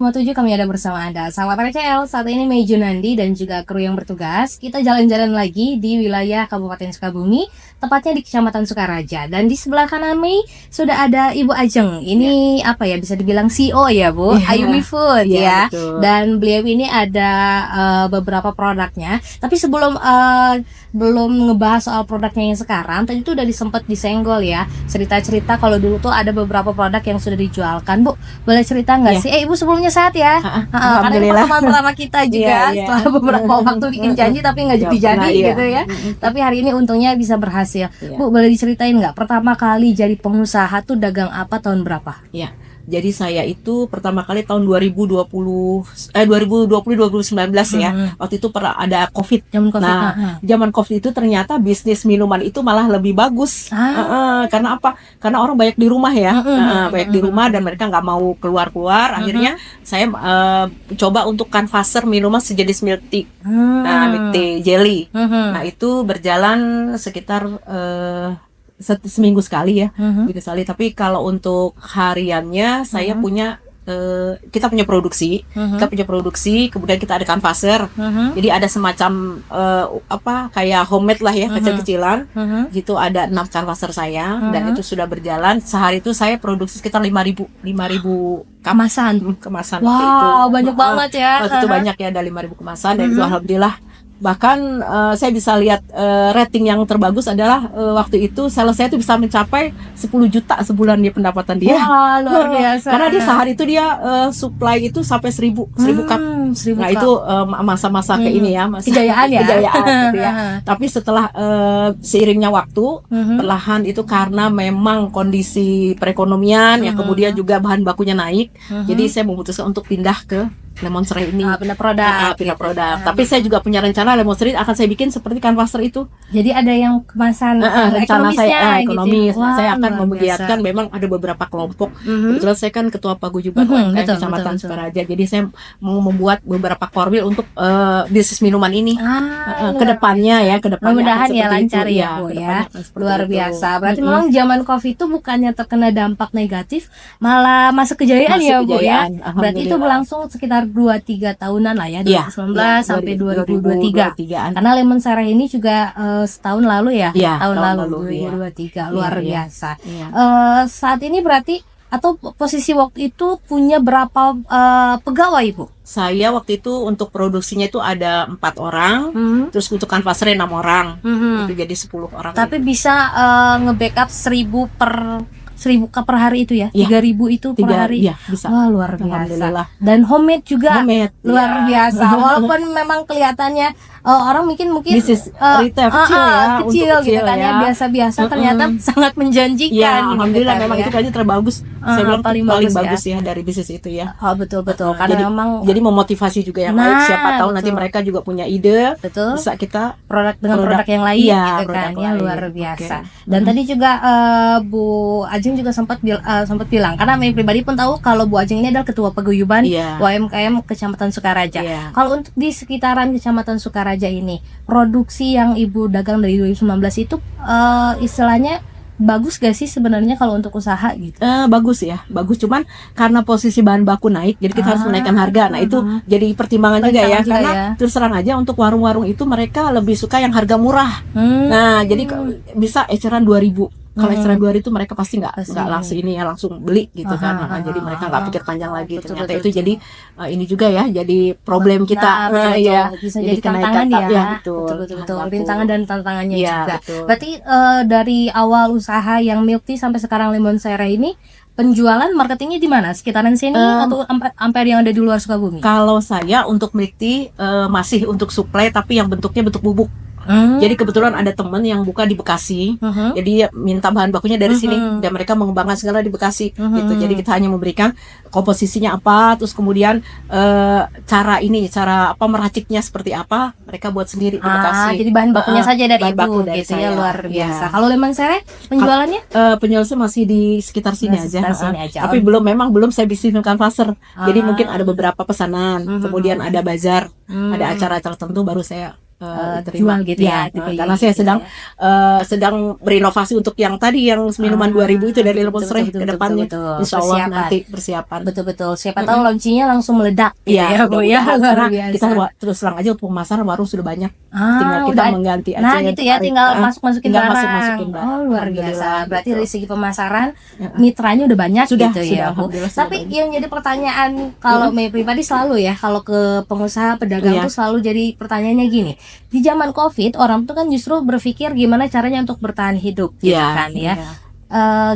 106,7 kami ada bersama Anda. Sahabat RCL, saat ini Mei Junandi dan juga kru yang bertugas, kita jalan-jalan lagi di wilayah Kabupaten Sukabumi, tepatnya di Kecamatan Sukaraja. Dan di sebelah kanan Mei sudah ada Ibu Ajeng. Ini apa ya, bisa dibilang CEO ya Bu, Ayumi Food ya. Betul. Dan beliau ini ada beberapa produknya. Tapi sebelum belum ngebahas soal produknya yang sekarang, tadi itu udah disempet disenggol ya, cerita-cerita kalau dulu tuh ada beberapa produk yang sudah dijualkan. Bu, boleh cerita nggak sih? Ibu sebelumnya sehat ya? Karena ini pertemuan pertama kita juga setelah beberapa waktu bikin janji tapi nggak jadi-jadi gitu ya. Tapi hari ini untungnya bisa berhasil. Bu, boleh diceritain nggak pertama kali jadi pengusaha tuh dagang apa, tahun berapa? Ya. Jadi saya itu pertama kali tahun 2019 ya. Waktu itu pernah ada COVID. Zaman COVID itu ternyata bisnis minuman itu malah lebih bagus. Karena apa? Karena orang banyak di rumah ya. Banyak di rumah dan mereka nggak mau keluar-keluar. Akhirnya saya coba untuk canvasser minuman sejenis milk tea. Milk tea jelly. Nah, itu berjalan sekitar seminggu sekali ya, tapi kalau untuk hariannya saya punya kita punya produksi, kemudian kita ada canvasser, jadi ada semacam kayak homemade lah ya, kecil-kecilan, gitu ada 6 canvasser saya, dan itu sudah berjalan sehari itu saya produksi sekitar 5.000 kemasan. Wow, itu banyak banget ya. Waktu itu banyak ya, ada 5.000 kemasan, dan itu alhamdulillah. Bahkan saya bisa lihat rating yang terbagus adalah waktu itu sales saya itu bisa mencapai 10 juta sebulan dia pendapatan dia. Wah, luar biasa. Karena dia sehari itu dia supply itu sampai 1.000 cup. Nah, itu masa-masa ke ini ya, masa kejayaan ya. Kejayaan gitu ya. Tapi setelah seiringnya waktu, perlahan itu karena memang kondisi perekonomian ya, kemudian juga bahan bakunya naik. Jadi saya memutuskan untuk pindah ke lemon serai ini. Pindah produk. Tapi saya juga punya rencana lemon serai akan saya bikin seperti canvasser itu. Jadi ada yang kemasan rencana saya ekonomis. Gitu. Wah, saya akan menggiatkan, memang ada beberapa kelompok. Kebetulan saya kan ketua paguyuban UMKM Kecamatan Sukaraja. Jadi saya mau membuat beberapa core wheel untuk bisnis minuman ini. Kedepannya mudah-mudahan ya lancar ya Bu ya. Luar biasa. Berarti memang zaman Covid itu bukannya terkena dampak negatif, malah masuk kejayaan ya Bu ya. Berarti itu berlangsung sekitar 2-3 tahunan lah ya, 2019 sampai 2023. Karena lemon serai ini juga setahun lalu ya, tahun lalu 2023. Luar biasa. Saat ini berarti atau posisi waktu itu punya berapa pegawai Bu? Saya waktu itu untuk produksinya itu ada 4 orang, terus untuk canvassernya 6 orang, itu jadi 10 orang. Tapi bisa nge-backup 1.000 cup per hari itu ya? 3.000 itu per hari? Iya, bisa. Wah, luar biasa. Dan homemade juga? Luar biasa. Walaupun memang kelihatannya orang mungkin bisnis retail kecil gitu kan ya, biasa-biasa, ternyata sangat menjanjikan. Ya, alhamdulillah memang itu kayaknya terbagus. Saya bilang paling bagus ya dari bisnis itu ya. Betul. Karena memang jadi memotivasi juga yang lain. Siapa tahu nanti mereka juga punya ide. Betul. Bisa kita produk yang lain gitu kan ya, luar biasa. Dan tadi juga Bu Ajeng juga sempat bilang, karena saya pribadi pun tahu kalau Bu Ajeng ini adalah ketua paguyuban UMKM Kecamatan Sukaraja. Kalau untuk di sekitaran Kecamatan Sukaraja ini, produksi yang Ibu dagang dari 2019 itu istilahnya bagus gak sih sebenarnya kalau untuk usaha gitu? Bagus ya, bagus, cuman karena posisi bahan baku naik, jadi kita harus menaikkan harga. Nah, itu jadi pertimbangan juga ya, karena terus terang aja untuk warung-warung itu mereka lebih suka yang harga murah. Nah, jadi bisa eceran 2.000. Kalau eceran 2 itu mereka pasti nggak langsung ini ya, langsung beli gitu kan. Jadi mereka nggak pikir panjang lagi. Ternyata itu jadi ini juga ya, jadi problem kita. Bisa jadi tantangan ya. Betul. Rintangan dan tantangannya juga. Berarti dari awal usaha yang milk tea sampai sekarang lemon serai ini, penjualan marketingnya di mana? Sekitaran sini atau Ampere yang ada di luar Sukabumi? Kalau saya untuk milk tea masih untuk supply, tapi yang bentuknya bentuk bubuk. Jadi kebetulan ada teman yang buka di Bekasi, jadi minta bahan bakunya dari sini, dan mereka mengembangkan segala di Bekasi, gitu. Jadi kita hanya memberikan komposisinya apa, terus kemudian cara meraciknya seperti apa, mereka buat sendiri di Bekasi. Jadi bahan bakunya saja dari Ibu, gitu ya, luar biasa. Kalau lemon serai penjualannya? Penjualannya masih di sekitar sini aja. Tapi belum saya bisnis canvasser. Jadi mungkin ada beberapa pesanan, kemudian ada bazar, ada acara-acara tertentu baru saya jual gitu ya, karena saya sedang berinovasi untuk yang tadi yang minuman 2000 itu dari Lemon Sreh ke depannya. Insya Allah nanti persiapan. Betul. Siapa tahu launchingnya langsung meledak gitu ya, Bu ya. Karena kita terus terang aja untuk pemasaran warung sudah banyak. Tinggal kita mengganti aja. Nah, gitu ya, tinggal masukin barang. Barang. Oh, luar biasa. Berarti dari segi pemasaran mitranya udah banyak gitu ya, Bu. Tapi yang jadi pertanyaan kalau Mei pribadi selalu ya, kalau ke pengusaha pedagang tuh selalu jadi pertanyaannya gini. Di zaman Covid, orang tuh kan justru berpikir gimana caranya untuk bertahan hidup, gitu kan ya.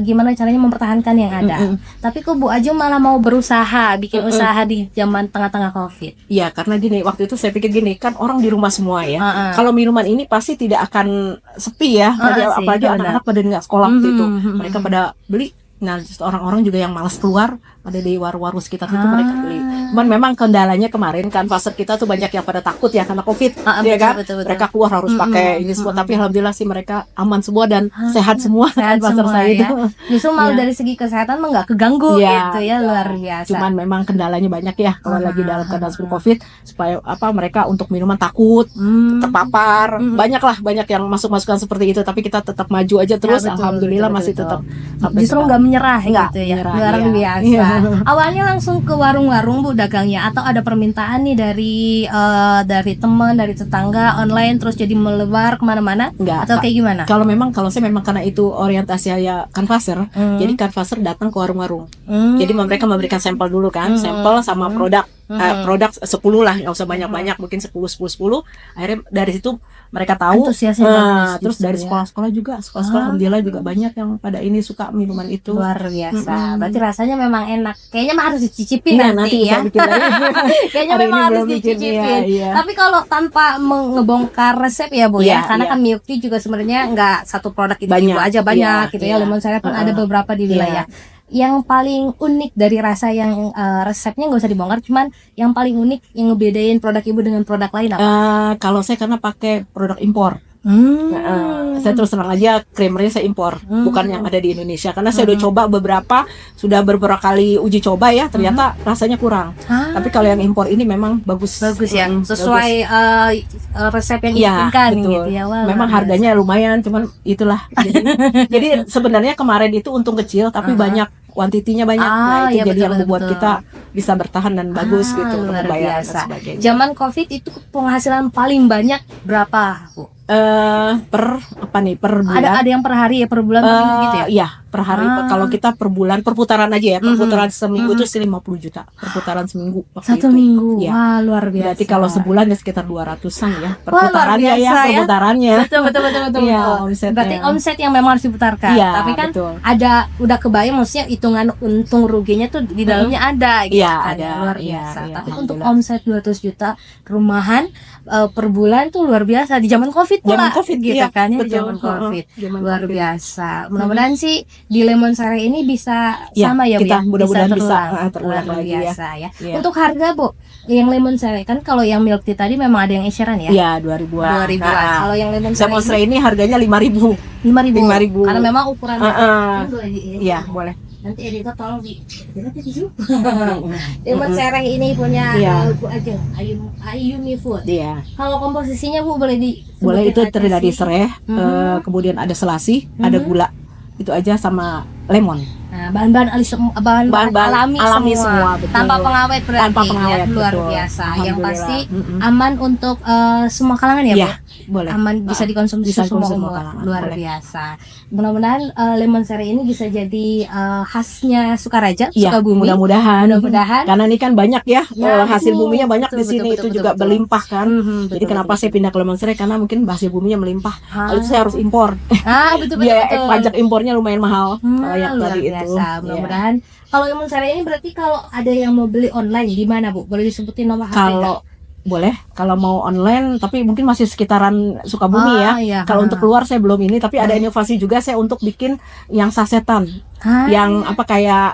Gimana caranya mempertahankan yang ada. Tapi kok Bu Ajeng malah mau berusaha, bikin usaha di zaman tengah-tengah Covid. Iya, karena gini, waktu itu saya pikir gini, kan orang di rumah semua ya. Kalau minuman ini pasti tidak akan sepi ya. Apalagi anak-anak pada nggak sekolah waktu itu. Mereka pada beli. Nah, orang-orang juga yang malas keluar, ada di warung-warung sekitar itu mereka beli. Cuman memang kendalanya kemarin kan pasar kita tuh banyak yang pada takut ya karena Covid, ya kan? Betul. Mereka keluar harus pakai ini semua, tapi alhamdulillah sih mereka aman semua dan sehat semua kan pasar saya itu. Justru malah dari segi kesehatan mah nggak keganggu gitu ya, luar biasa. Cuman memang kendalanya banyak ya kalau lagi dalam keadaan seperti Covid, supaya mereka untuk minuman takut, terpapar, banyak yang masuk-masukan seperti itu, tapi kita tetap maju aja terus, alhamdulillah masih tetap. Justru nggak menyerah gitu ya, luar biasa. Awalnya langsung ke warung-warung Bu dagangnya, atau ada permintaan nih dari teman, dari tetangga online terus jadi melebar kemana-mana? Enggak, atau kayak gimana? Kalau saya memang karena itu orientasi saya canvasser, jadi canvasser datang ke warung-warung. Jadi mereka memberikan sampel dulu kan, sampel sama produk. Produk 10 lah, nggak usah banyak-banyak, mungkin 10. Akhirnya dari situ mereka tahu. Terus dari sekolah-sekolah juga, alhamdulillah juga banyak yang pada ini suka minuman itu. Luar biasa. Berarti rasanya memang enak. Kayaknya mah harus dicicipin nanti ya. Kayaknya memang harus dicicipin. Tapi kalau tanpa ngebongkar resep ya Bu ya, karena kan milk tea juga sebenarnya nggak satu produk itu aja banyak gitu ya. Lemon Sreh pun ada beberapa di wilayah. Yang paling unik dari rasa yang resepnya nggak usah dibongkar, cuman yang paling unik yang ngebedain produk Ibu dengan produk lain apa? Kalau saya karena pakai produk impor. Saya terus terang aja creamernya saya impor, bukan yang ada di Indonesia, karena saya udah coba sudah beberapa kali uji coba ya, ternyata rasanya kurang. Tapi kalau yang impor ini memang bagus ya, sesuai resep yang diinginkan gitu ya. Memang harganya lumayan, cuman itulah. Jadi sebenarnya kemarin itu untung kecil, tapi banyak kuantitinya banyak. Nah itu jadi yang membuat kita bisa bertahan dan bagus gitu, luar biasa. Zaman Covid itu penghasilan paling banyak berapa Bu? Per bulan? Ada yang per hari ya, per bulan gitu ya? Iya, per hari. Kalau kita per bulan, perputaran aja ya, perputaran seminggu itu 50 juta, perputaran seminggu. Satu minggu, wah luar biasa. Berarti kalau sebulan ya sekitar 200-an ya, perputarannya perputarannya. Betul. Berarti omset yang memang harus diputarkan. Tapi kan udah kebayang, maksudnya hitungan untung ruginya tuh di dalamnya ada gitu kan. Luar biasa. Tapi untuk omset 200 juta rumahan per bulan tuh luar biasa di zaman Covid pula gitu kan ya, di zaman Covid. Luar biasa. Mudah-mudahan sih di Lemon Sreh ini bisa sama ya Bu ya, mudah-mudahan bisa terulang luar lagi biasa ya. Untuk harga Bu, yang Lemon Sreh kan kalau yang milk tea tadi memang ada yang eceran ya? Iya, 2000-an. Kalau yang Lemon Sreh ini harganya 5.000. 5.000. Karena memang ukurannya. Iya, boleh. Nanti editor tolong Lemon Sreh ini punya Bu Ajeng, Ayumi Food. Iya. Kalau komposisinya Bu boleh itu terdiri dari sereh, kemudian ada selasi, ada gula. Itu aja sama lemon. Nah, bahan-bahan alami semua betul. Tanpa pengawet berarti. Tanpa pengawet, luar biasa. Yang pasti aman untuk semua kalangan ya, Bu? Boleh. Aman, bisa dikonsumsi semua kalangan. Luar biasa. Mudah-mudahan Lemon Sreh ini bisa jadi khasnya Sukaraja, Sukabumi. Mudah-mudahan. Karena ini kan banyak ya, hasil buminya banyak di sini, itu juga berlimpah kan. Jadi kenapa saya pindah ke Lemon Sreh, karena mungkin hasil buminya melimpah. Kalau itu saya harus impor. Betul. Pajak impornya lumayan mahal. Yang tadi itu. Mudah-mudahan kalau Lemon Sreh ini berarti kalau ada yang mau beli online di mana Bu? Boleh disebutin nomor HP? Boleh, kalau mau online, tapi mungkin masih sekitaran Sukabumi ya. Kalau untuk keluar saya belum ini, tapi ada inovasi juga saya untuk bikin yang sasetan. yang apa kayak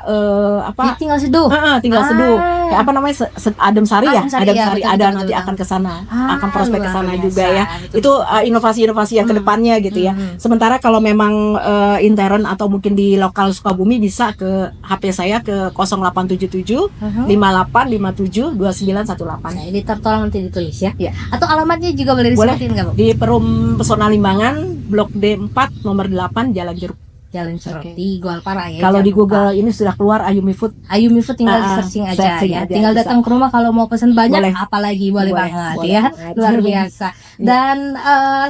Jadi tinggal seduh. tinggal seduh. Kayak apa namanya? Adem Sari ya? Adem ya, Sari betul, ada betul, nanti betul. akan ke sana. Akan prospek ke Luar sana biasa, juga ya. betul. Itu inovasi-inovasi yang kedepannya gitu ya. Sementara kalau memang intern atau mungkin di lokal Sukabumi bisa ke HP saya ke 0877 5857 2918. Nah, ini tertolong nanti ditulis ya. Iya. Atau alamatnya juga boleh Boleh. disebutin nggak, Bu? Di Perum Pesona Limbangan, Blok D4 nomor 8 Jalan Jeruk. Jalan Jeruk Oke. di Goalpara ya. Kalau jangan di lupa. Google ini sudah keluar Ayumi Food. Ayumi Food tinggal di searching aja ya. Tinggal bisa. datang ke rumah kalau mau pesan banyak, Boleh. apalagi boleh banget boleh ya. banget. Luar biasa. Dan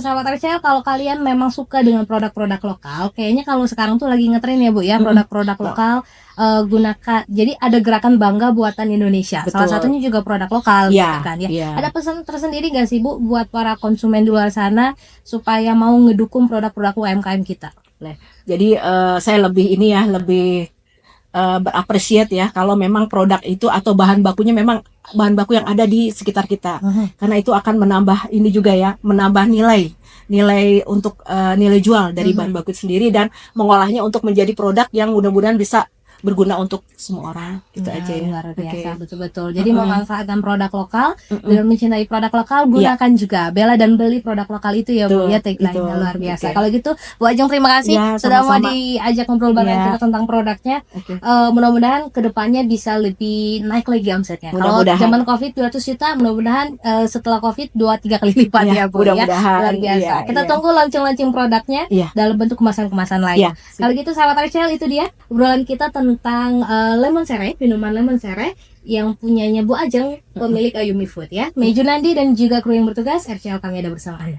sahabat Rachel, kalau kalian memang suka dengan produk-produk lokal, kayaknya kalau sekarang tuh lagi ngetren ya, Bu ya, produk-produk lokal. Gunakan, jadi ada gerakan bangga buatan Indonesia. Betul. Salah satunya juga produk lokal, Iya, gitu kan ya. iya. Ada pesan tersendiri gak sih, Bu, buat para konsumen di luar sana supaya mau ngedukung produk-produk UMKM kita? Jadi saya lebih ini ya, lebih berapresiat ya kalau memang produk itu atau bahan bakunya memang bahan baku yang ada di sekitar kita. Karena itu akan menambah ini juga ya, menambah nilai untuk nilai jual dari bahan baku itu sendiri dan mengolahnya untuk menjadi produk yang mudah-mudahan bisa berguna untuk semua orang. Itu aja ya. Luar biasa, Oke. betul-betul. Jadi memanfaatkan produk lokal dan mencintai produk lokal, gunakan juga, bela dan beli produk lokal itu ya, Bu ya, tagline-nya luar biasa. Oke. Kalau gitu, Bu Ajeng terima kasih Ya, sudah mau sama-sama. diajak ngobrol bareng Ya. kita tentang produknya. Oke. Mudah-mudahan kedepannya bisa lebih naik lagi omsetnya. Kalau Mudah-mudahan. zaman Covid 200 juta, mudahan setelah Covid 2-3 kali lipat ya, Bu ya. mudah-mudahan. Luar biasa. Iya, Kita iya. tunggu launching-launching produknya Iya. dalam bentuk kemasan-kemasan lain. Iya. Kalau gitu sahabat Rachel, itu dia obrolan kita tentang lemon sere, minuman lemon sere yang punyanya Bu Ajeng, pemilik Ayumi Food ya. Mei Junandi dan juga kru yang bertugas, RCL kami ada bersama Anda.